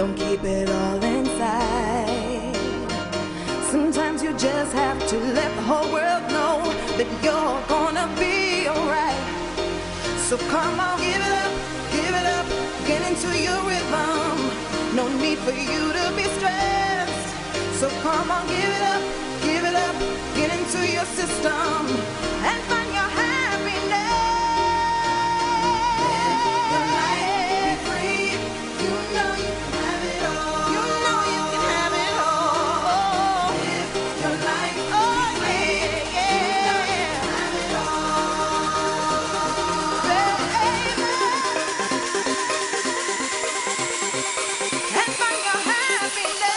Don't keep it all inside. Sometimes you just have to let the whole world know that you're gonna be alright. So come on, give it up, get into your rhythm. No need for you to be stressed. So come on, give it up, get into your system and find your happiness. Your life be free. You know you can have it all. You know you can have it all. Live your life be free. You know you can have it all. Baby. And find your happiness.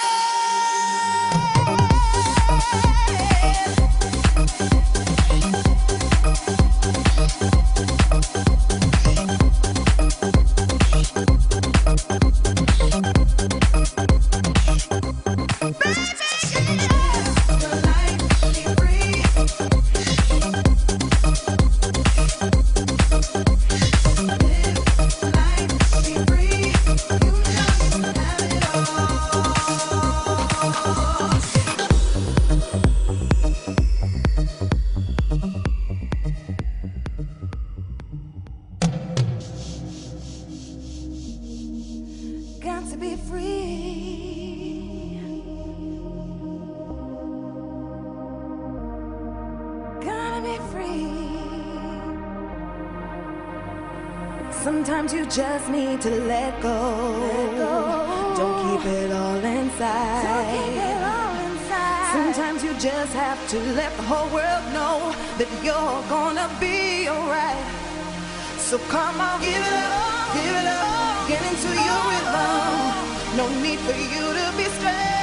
Got to be free. Gotta be free. Sometimes you just need to let go. Don't keep it all inside. Sometimes you just have to let the whole world know that you're gonna be alright. So come on, give it up, get into your rhythm. No need for you to be stressed.